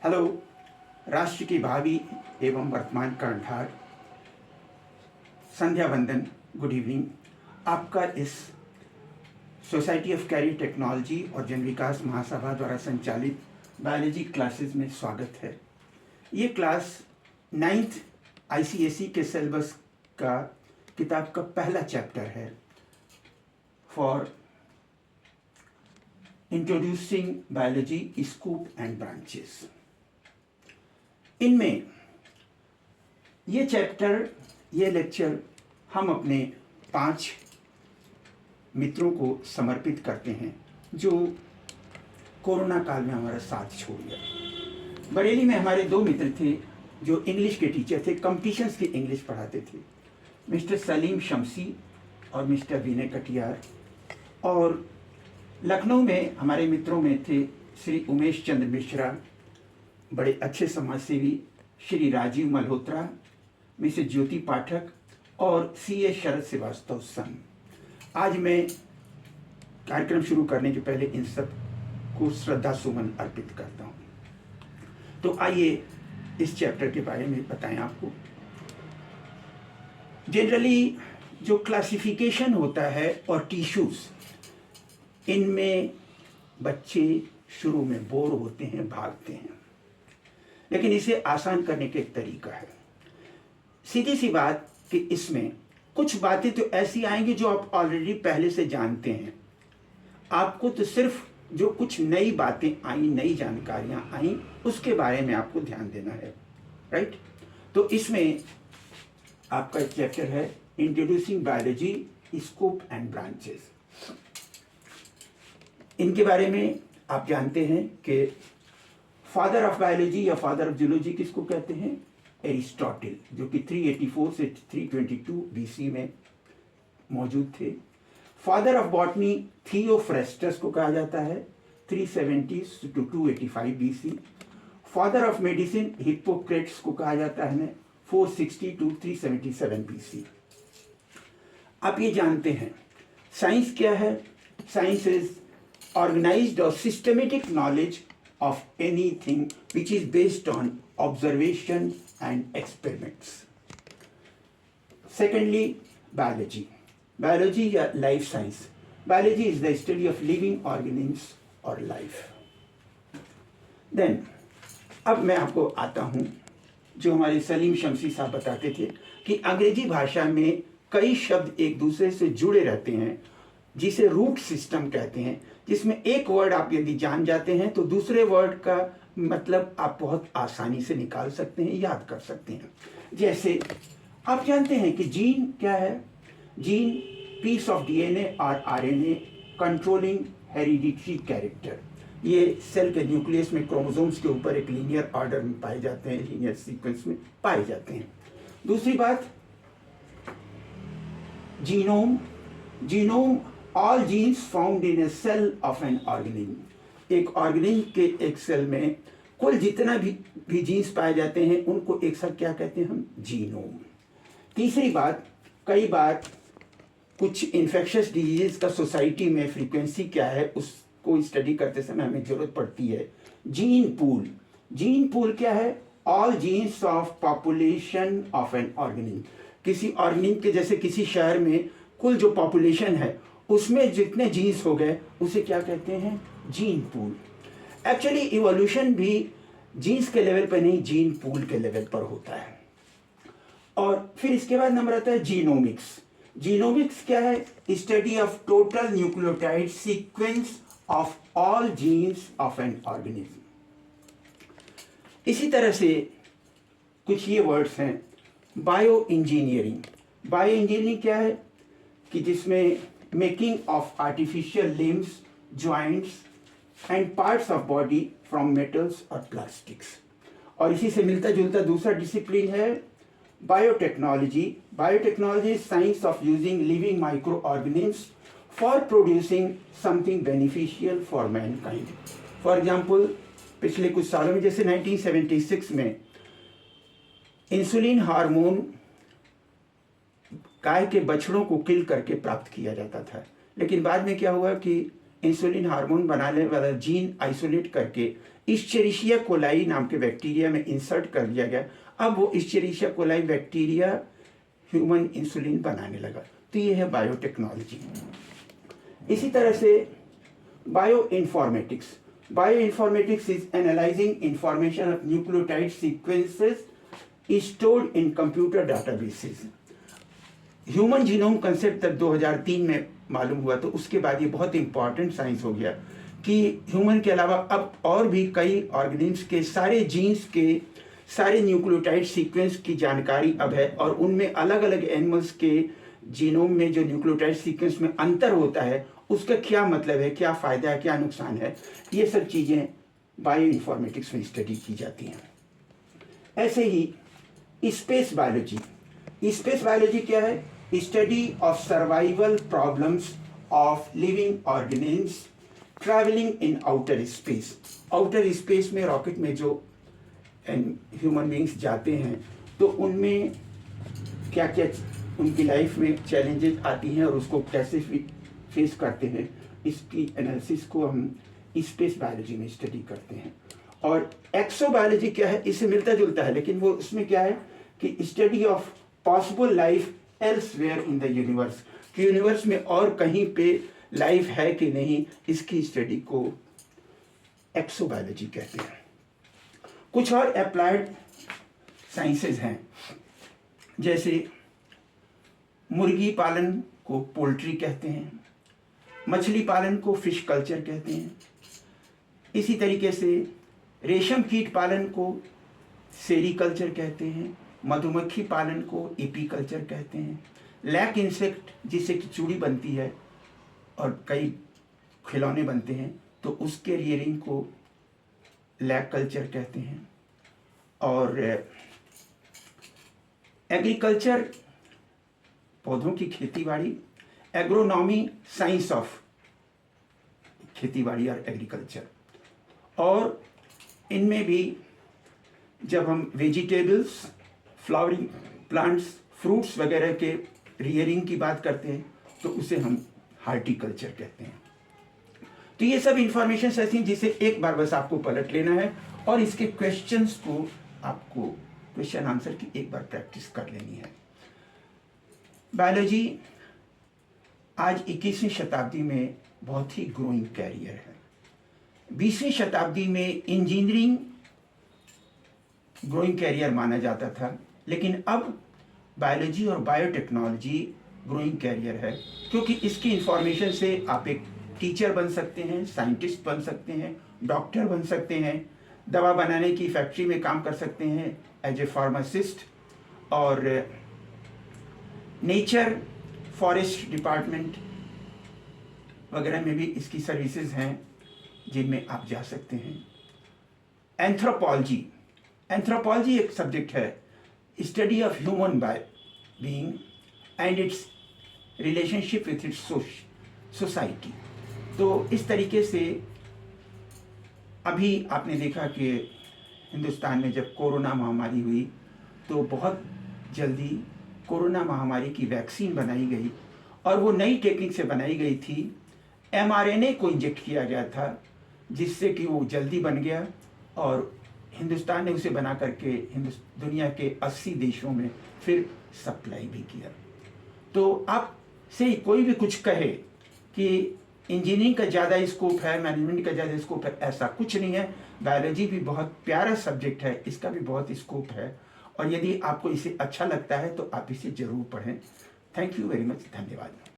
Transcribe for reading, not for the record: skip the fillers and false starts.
Hello. राष्ट्र की भावी एवं वर्तमान कर्णधार, संध्या वंदन, गुड इवनिंग। आपका इस सोसाइटी ऑफ कैरियर टेक्नोलॉजी और जन विकास महासभा द्वारा संचालित बायोलॉजी क्लासेस में स्वागत है। ये क्लास 9th ICSE के सिलेबस का किताब का पहला चैप्टर है, for introducing biology scoop and branches. इनमें ये लेक्चर हम अपने 5 मित्रों को समर्पित करते हैं जो कोरोना काल में हमारा साथ छोड़ गए। बरेली में हमारे 2 मित्र थे जो इंग्लिश के टीचर थे, कंपटीशंस की इंग्लिश पढ़ाते थे, मिस्टर सलीम शमसी और मिस्टर विनय कटियार। और लखनऊ में हमारे मित्रों में थे श्री उमेश चंद्र मिश्रा, बड़े अच्छे समाजसेवी, श्री राजीव मल्होत्रा, मिसेस ज्योति पाठक और CA शरद श्रीवास्तव सन। आज मैं कार्यक्रम शुरू करने के पहले इन सब को श्रद्धा सुमन अर्पित करता हूँ। तो आइए इस चैप्टर के बारे में बताएं आपको। जनरली जो क्लासिफिकेशन होता है और टिश्यूज, इनमें बच्चे शुरू में बोर होते हैं, भागते हैं, लेकिन इसे आसान करने का एक तरीका है। सीधी सी बात कि इसमें कुछ बातें तो ऐसी आएंगी जो आप ऑलरेडी पहले से जानते हैं। आपको तो सिर्फ जो कुछ नई बातें आई, नई जानकारियां आई, उसके बारे में आपको ध्यान देना है, राइट। तो इसमें आपका चैप्टर है introducing biology scope and branches. इनके बारे में आप जानते हैं कि फादर ऑफ बायोलॉजी या फादर ऑफ जूलॉजी किसको कहते हैं? एरिस्टोटल, जो कि 384 से 322 BC में मौजूद थे। फादर ऑफ बॉटनी थियोफ्रेस्टस को कहा जाता है, 370 to 285 BC। Father of medicine Hippocrates को कहा जाता है 460 to 377 BC। आप ये जानते हैं साइंस क्या है? Science is organized or systematic knowledge of anything which is based on observation and experiments. Secondly, biology. Biology या life science. Biology is the study of living organisms or life. Then, अब मैं आपको आता हूँ जो हमारे सलीम शमसी साहब बताते थे कि अंग्रेजी भाषा में कई शब्द एक दूसरे से जुड़े रहते हैं जिसे रूट सिस्टम कहते हैं, जिसमें एक वर्ड आप यदि जान जाते हैं तो दूसरे वर्ड का मतलब आप बहुत आसानी से निकाल सकते हैं, याद कर सकते हैं। जैसे आप जानते हैं कि जीन क्या है? जीन पीस ऑफ DNA और RNA कंट्रोलिंग हेरिडिटरी कैरेक्टर। ये सेल के न्यूक्लियस में क्रोमोसोम्स के ऊपर एक लीनियर ऑर्डर में पाए जाते हैं, लीनियर सीक्वेंस में पाए जाते हैं। दूसरी बात, genome. Genome all genes found in a cell of an organism। एक ऑर्गेनिज्म के एक सेल में कुल जितना भी जीन्स पाए जाते हैं उनको एक साथ क्या कहते हैं हम? जीनोम। तीसरी बात, कई बार कुछ इन्फेक्शियस डिजीज का सोसाइटी में फ्रीक्वेंसी क्या है उसको स्टडी करते समय हमें जरूरत पड़ती है जीन पूल। जीन पूल क्या है? All jeans of population of an organism. किसी ऑर्गेनिज्म के, जैसे किसी शहर में कुल जो पॉपुलेशन है उसमें जितने जीन्स हो गए उसे क्या कहते हैं? Gene pool. एक्चुअली इवोल्यूशन भी जीन्स के लेवल पर नहीं, जीन पूल के लेवल पर होता है। और फिर इसके बाद नंबर आता है जीनोमिक्स। जीनोमिक्स क्या है? Study of total nucleotide sequence of all jeans of an organism. इसी तरह से कुछ ये वर्ड्स हैं, बायो इंजीनियरिंग। बायो इंजीनियरिंग क्या है? कि जिसमें making of artificial limbs, joints and parts of body from metals और प्लास्टिक्स। और इसी से मिलता जुलता दूसरा डिसिप्लिन है biotechnology. Biotechnology is science of using living micro organisms for producing something beneficial for Mankind. For example, पिछले कुछ सालों में, जैसे 1976 में इंसुलिन हार्मोन गाय के बछड़ों को किल करके प्राप्त किया जाता था, लेकिन बाद में क्या हुआ कि इंसुलिन हार्मोन बनाने वाला जीन आइसोलेट करके इश्चेरिशिया कोलाई नाम के बैक्टीरिया में इंसर्ट कर दिया गया। अब वो इश्चेरिशिया कोलाई बैक्टीरिया ह्यूमन इंसुलिन बनाने लगा। तो ये है बायोटेक्नोलॉजी। इसी तरह से bioinformatics. Bioinformatics is analysing information of nucleotide sequences stored in computer databases। Human genome concept तक 2003 में मालूम हुआ, तो उसके बाद ये बहुत इंपॉर्टेंट साइंस हो गया कि ह्यूमन के अलावा अब और भी कई ऑर्गेनिम्स के सारे जीन्स के सारे न्यूक्लियोटाइड सीक्वेंस की जानकारी अब है, और उनमें अलग अलग एनिमल्स के जीनोम में जो न्यूक्लियोटाइड सीक्वेंस में अंतर होता है उसका क्या मतलब है, क्या फ़ायदा है, क्या नुकसान है, ये सब चीज़ें बायो इन्फॉर्मेटिक्स में स्टडी की जाती हैं। ऐसे ही स्पेस बायोलॉजी। स्पेस बायोलॉजी क्या है? Study of survival problems of living organisms travelling in outer space. Outer space में रॉकेट में जो ह्यूमन बींग्स जाते हैं तो उनमें क्या क्या उनकी लाइफ में चैलेंजेस आती हैं और उसको कैसे फेस करते हैं, इसकी एनालिसिस को हम स्पेस बायोलॉजी में स्टडी करते हैं। और एक्सोबायोलॉजी क्या है? इससे मिलता जुलता है, लेकिन वो उसमें क्या है कि study of possible life elsewhere in the universe, कि यूनिवर्स में और कहीं पे लाइफ है कि नहीं, इसकी स्टडी को एक्सोबायोलॉजी कहते हैं। कुछ और अप्लाइड साइंसेज हैं, जैसे मुर्गी पालन को पोल्ट्री कहते हैं, मछली पालन को फिश कल्चर कहते हैं, इसी तरीके से रेशम कीट पालन को सेरीकल्चर कहते हैं, मधुमक्खी पालन को एपीकल्चर कहते हैं, लैक इंसेक्ट जिससे कि चूड़ी बनती है और कई खिलौने बनते हैं तो उसके रियरिंग को लैक कल्चर कहते हैं, और एग्रीकल्चर पौधों की खेतीबाड़ी, एग्रोनॉमी साइंस ऑफ खेतीबाड़ी और एग्रीकल्चर। और इनमें भी जब हम वेजिटेबल्स, फ्लावरिंग प्लांट्स, फ्रूट्स वगैरह के रियरिंग की बात करते हैं तो उसे हम हार्टिकल्चर कहते हैं। तो ये सब इंफॉर्मेशन ऐसी हैं जिसे एक बार बस आपको पलट लेना है और इसके क्वेश्चंस को आपको क्वेश्चन आंसर की एक बार प्रैक्टिस कर लेनी है। बायोलॉजी आज 21वीं शताब्दी में बहुत ही ग्रोइंग कैरियर है। 20वीं शताब्दी में इंजीनियरिंग ग्रोइंग कैरियर माना जाता था, लेकिन अब बायोलॉजी और बायोटेक्नोलॉजी ग्रोइंग कैरियर है, क्योंकि इसकी इंफॉर्मेशन से आप एक टीचर बन सकते हैं, साइंटिस्ट बन सकते हैं, डॉक्टर बन सकते हैं, दवा बनाने की फैक्ट्री में काम कर सकते हैं एज ए फार्मासिस्ट, और नेचर फॉरेस्ट डिपार्टमेंट वगैरह में भी इसकी सर्विसेज हैं जिनमें आप जा सकते हैं। एंथ्रोपोलॉजी, एंथ्रोपोलॉजी एक सब्जेक्ट है, study of human being and it's relationship with its society. तो इस तरीके से अभी आपने देखा कि हिंदुस्तान में जब कोरोना महामारी हुई तो बहुत जल्दी कोरोना महामारी की वैक्सीन बनाई गई, और वो नई टेक्निक से बनाई गई थी। mRNA को इंजेक्ट किया गया था जिससे कि वो जल्दी बन गया, और हिंदुस्तान ने उसे बना करके दुनिया के 80 देशों में फिर सप्लाई भी किया। तो आप से कोई भी कुछ कहे कि इंजीनियरिंग का ज़्यादा स्कोप है, मैनेजमेंट का ज़्यादा स्कोप है, ऐसा कुछ नहीं है। बायोलॉजी भी बहुत प्यारा सब्जेक्ट है, इसका भी बहुत स्कोप है, और यदि आपको इसे अच्छा लगता है तो आप इसे ज़रूर पढ़ें। थैंक यू वेरी मच, धन्यवाद।